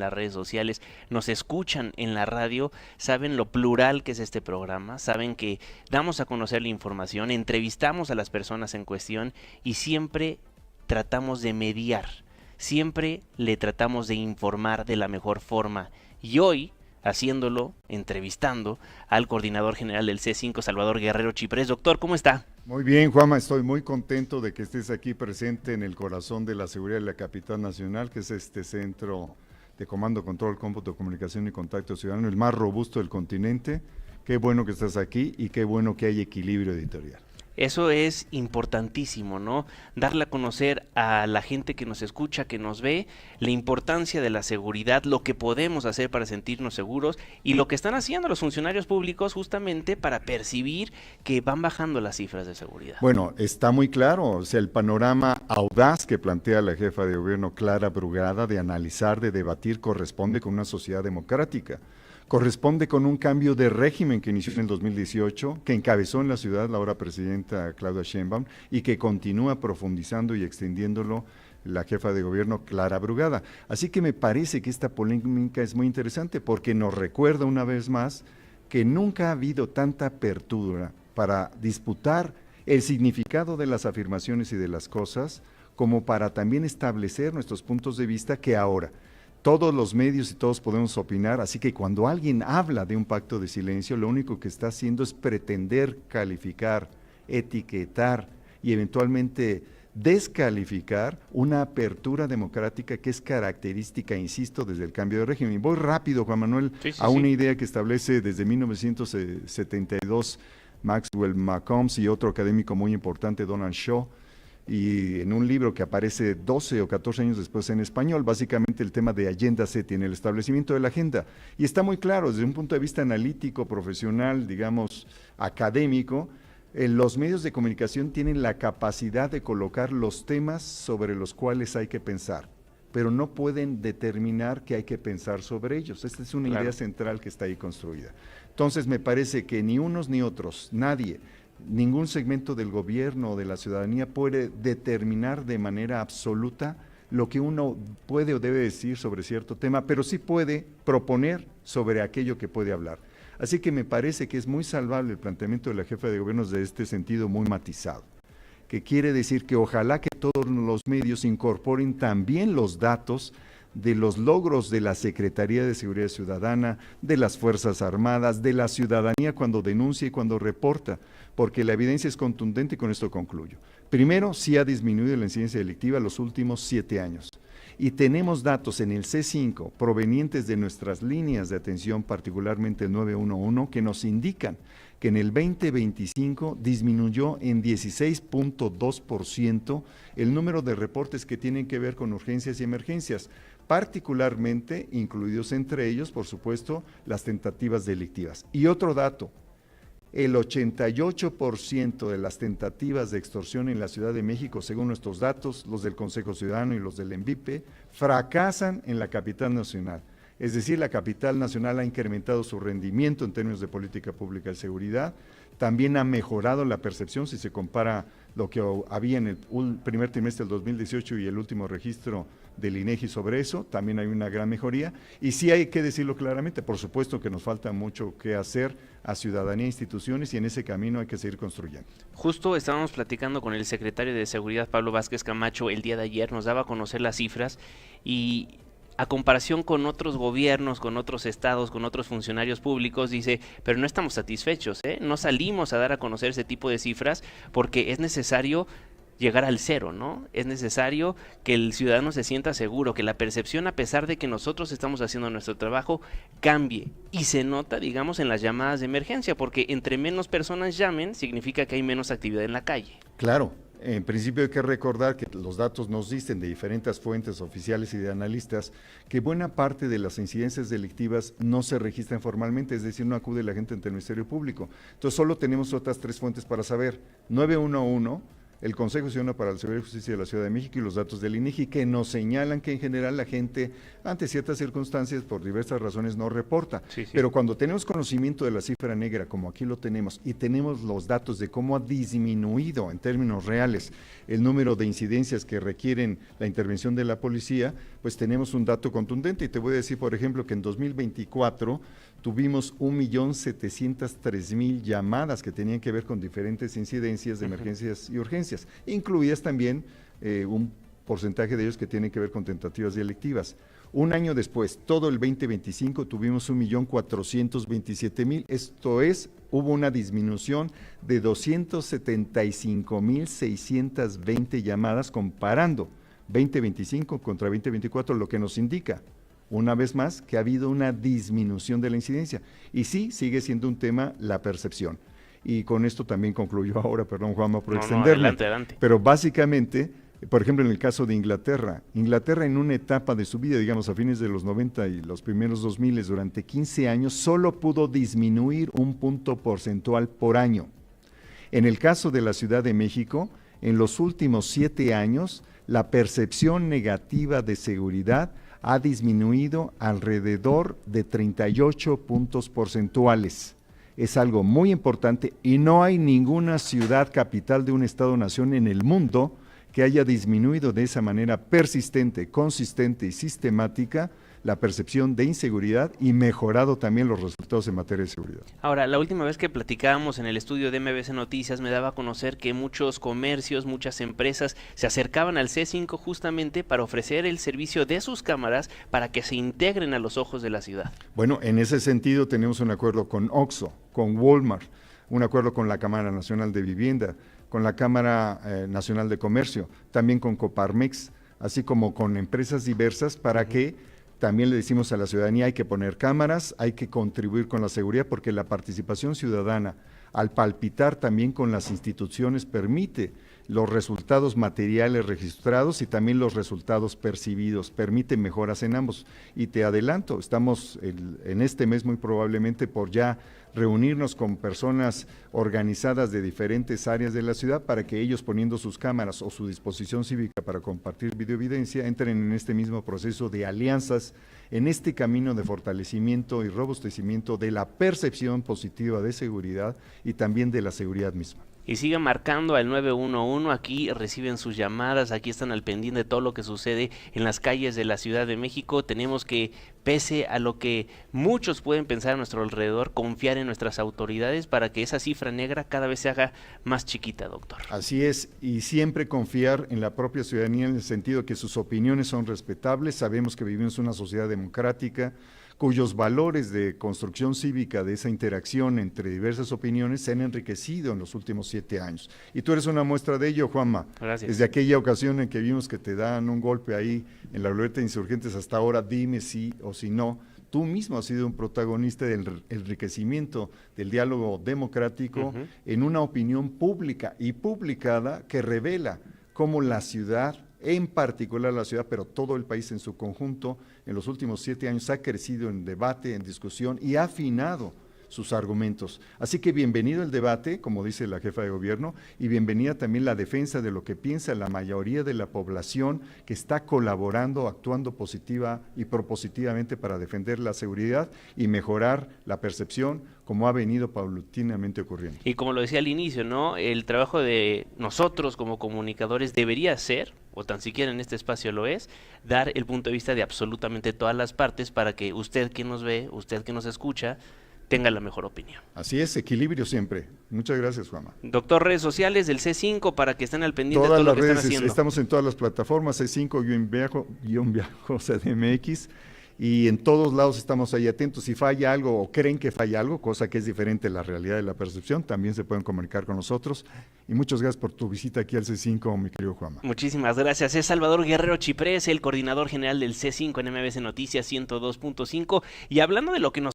las redes sociales, nos escuchan en la radio, saben lo plural que es este programa, saben que damos a conocer la información, entrevistamos a las personas en cuestión y siempre tratamos de mediar, siempre le tratamos de informar de la mejor forma. Y hoy, haciéndolo, entrevistando al coordinador general del C5, Salvador Guerrero Chiprés. Doctor, ¿cómo está? Muy bien, Juanma, estoy muy contento de que estés aquí presente en el corazón de la seguridad de la capital nacional, que es este centro de comando, control, cómputo, comunicación y contacto ciudadano, el más robusto del continente. Qué bueno que estás aquí y qué bueno que hay equilibrio editorial. Eso es importantísimo, ¿no? Darle a conocer a la gente que nos escucha, que nos ve, la importancia de la seguridad, lo que podemos hacer para sentirnos seguros y lo que están haciendo los funcionarios públicos justamente para percibir que van bajando las cifras de seguridad. Bueno, está muy claro, o sea, el panorama audaz que plantea la jefa de gobierno Clara Brugada de analizar, de debatir, corresponde con una sociedad democrática. Corresponde con un cambio de régimen que inició en el 2018, que encabezó en la ciudad la ahora presidenta Claudia Sheinbaum y que continúa profundizando y extendiéndolo la jefa de gobierno Clara Brugada. Así que me parece que esta polémica es muy interesante porque nos recuerda una vez más que nunca ha habido tanta apertura para disputar el significado de las afirmaciones y de las cosas como para también establecer nuestros puntos de vista que ahora. Todos los medios y todos podemos opinar, así que cuando alguien habla de un pacto de silencio, lo único que está haciendo es pretender calificar, etiquetar y eventualmente descalificar una apertura democrática que es característica, insisto, desde el cambio de régimen. Voy rápido, Juan Manuel, a una idea que establece desde 1972 Maxwell Malcolm y otro académico muy importante, Donald Shaw, y en un libro que aparece 12 o 14 años después en español, básicamente el tema de Agenda SETI, el establecimiento de la agenda. Y está muy claro, desde un punto de vista analítico, profesional, digamos, académico, los medios de comunicación tienen la capacidad de colocar los temas sobre los cuales hay que pensar, pero no pueden determinar qué hay que pensar sobre ellos. Esta es una idea central que está ahí construida. Entonces me parece que ni unos ni otros, nadie, ningún segmento del gobierno o de la ciudadanía puede determinar de manera absoluta lo que uno puede o debe decir sobre cierto tema, pero sí puede proponer sobre aquello que puede hablar. Así que me parece que es muy salvable el planteamiento de la jefa de gobierno de este sentido muy matizado, que quiere decir que ojalá que todos los medios incorporen también los datos de los logros de la Secretaría de Seguridad Ciudadana, de las Fuerzas Armadas, de la ciudadanía cuando denuncia y cuando reporta, porque la evidencia es contundente y con esto concluyo. Primero, sí ha disminuido la incidencia delictiva los últimos 7 años. Y tenemos datos en el C5 provenientes de nuestras líneas de atención, particularmente el 911, que nos indican que en el 2025 disminuyó en 16.2% el número de reportes que tienen que ver con urgencias y emergencias, particularmente incluidos entre ellos, por supuesto, las tentativas delictivas. Y otro dato, el 88% de las tentativas de extorsión en la Ciudad de México, según nuestros datos, los del Consejo Ciudadano y los del ENVIPE, fracasan en la capital nacional. Es decir, la capital nacional ha incrementado su rendimiento en términos de política pública de seguridad, también ha mejorado la percepción si se compara lo que había en el primer trimestre del 2018 y el último registro del INEGI sobre eso, también hay una gran mejoría, y sí hay que decirlo claramente, por supuesto que nos falta mucho que hacer a ciudadanía e instituciones y en ese camino hay que seguir construyendo. Justo estábamos platicando con el secretario de Seguridad, Pablo Vázquez Camacho, el día de ayer, nos daba a conocer las cifras y a comparación con otros gobiernos, con otros estados, con otros funcionarios públicos, dice, pero no estamos satisfechos, no salimos a dar a conocer ese tipo de cifras porque es necesario llegar al cero, ¿no? Es necesario que el ciudadano se sienta seguro, que la percepción, a pesar de que nosotros estamos haciendo nuestro trabajo, cambie. Y se nota, digamos, en las llamadas de emergencia, porque entre menos personas llamen, significa que hay menos actividad en la calle. Claro. En principio hay que recordar que los datos nos dicen de diferentes fuentes oficiales y de analistas que buena parte de las incidencias delictivas no se registran formalmente, es decir, no acude la gente ante el Ministerio Público. Entonces solo tenemos otras 3 fuentes para saber, 911, el Consejo Ciudadano para la Seguridad y Justicia de la Ciudad de México y los datos del INEGI, que nos señalan que en general la gente, ante ciertas circunstancias, por diversas razones, no reporta. Sí, sí. Pero cuando tenemos conocimiento de la cifra negra, como aquí lo tenemos, y tenemos los datos de cómo ha disminuido en términos reales el número de incidencias que requieren la intervención de la policía, pues tenemos un dato contundente. Y te voy a decir, por ejemplo, que en 2024 tuvimos 1.703.000 llamadas que tenían que ver con diferentes incidencias de emergencias y urgencias, incluidas también un porcentaje de ellos que tienen que ver con tentativas delictivas. Un año después, todo el 2025, tuvimos 1.427.000, esto es, hubo una disminución de 275.620 llamadas comparando 2025 contra 2024, lo que nos indica, una vez más, que ha habido una disminución de la incidencia. Y sí, sigue siendo un tema la percepción. Y con esto también concluyo ahora, perdón Juanma por extenderme, adelante. pero básicamente, por ejemplo, en el caso de Inglaterra en una etapa de su vida, digamos a fines de los 90 y los primeros 2000, durante 15 años, solo pudo disminuir 1 punto porcentual por año. En el caso de la Ciudad de México, en los últimos 7 años, la percepción negativa de seguridad ha disminuido alrededor de 38 puntos porcentuales. Es algo muy importante y no hay ninguna ciudad capital de un Estado-nación en el mundo que haya disminuido de esa manera persistente, consistente y sistemática la percepción de inseguridad y mejorado también los resultados en materia de seguridad. Ahora, la última vez que platicábamos en el estudio de MBC Noticias me daba a conocer que muchos comercios, muchas empresas se acercaban al C5 justamente para ofrecer el servicio de sus cámaras para que se integren a los ojos de la ciudad. Bueno, en ese sentido tenemos un acuerdo con Oxxo, con Walmart, un acuerdo con la Cámara Nacional de Vivienda, con la Cámara Nacional de Comercio, también con Coparmex, así como con empresas diversas para que también le decimos a la ciudadanía hay que poner cámaras, hay que contribuir con la seguridad porque la participación ciudadana al palpitar también con las instituciones permite los resultados materiales registrados y también los resultados percibidos, permite mejoras en ambos. Y te adelanto, estamos en este mes muy probablemente por ya reunirnos con personas organizadas de diferentes áreas de la ciudad para que ellos poniendo sus cámaras o su disposición cívica para compartir videoevidencia entren en este mismo proceso de alianzas, en este camino de fortalecimiento y robustecimiento de la percepción positiva de seguridad y también de la seguridad misma. Y sigan marcando al 911, aquí reciben sus llamadas, aquí están al pendiente de todo lo que sucede en las calles de la Ciudad de México. Tenemos que, pese a lo que muchos pueden pensar a nuestro alrededor, confiar en nuestras autoridades para que esa cifra negra cada vez se haga más chiquita, doctor. Así es, y siempre confiar en la propia ciudadanía en el sentido que sus opiniones son respetables. Sabemos que vivimos en una sociedad democrática, cuyos valores de construcción cívica, de esa interacción entre diversas opiniones, se han enriquecido en los últimos 7 años. Y tú eres una muestra de ello, Juanma. Gracias. Desde aquella ocasión en que vimos que te dan un golpe ahí en la glorieta de Insurgentes hasta ahora, dime sí o si no. Tú mismo has sido un protagonista del enriquecimiento del diálogo democrático en una opinión pública y publicada que revela cómo la ciudad, en particular la ciudad, pero todo el país en su conjunto, en los últimos 7 años ha crecido en debate, en discusión y ha afinado sus argumentos. Así que bienvenido el debate, como dice la jefa de gobierno, y bienvenida también la defensa de lo que piensa la mayoría de la población que está colaborando, actuando positiva y propositivamente para defender la seguridad y mejorar la percepción, como ha venido paulatinamente ocurriendo. Y como lo decía al inicio, ¿no? El trabajo de nosotros como comunicadores debería ser, o tan siquiera en este espacio lo es, dar el punto de vista de absolutamente todas las partes para que usted que nos ve, usted que nos escucha, tenga la mejor opinión. Así es, equilibrio siempre. Muchas gracias, Juanma. Doctor, redes sociales del C5 para que estén al pendiente de todo lo que están haciendo. Estamos en todas las plataformas, C5-CDMX, y en todos lados estamos ahí atentos. Si falla algo o creen que falla algo, cosa que es diferente a la realidad de la percepción, también se pueden comunicar con nosotros. Y muchas gracias por tu visita aquí al C5, mi querido Juanma. Muchísimas gracias. Es Salvador Guerrero Chiprés, el coordinador general del C5 en MBC Noticias 102.5. Y hablando de lo que nos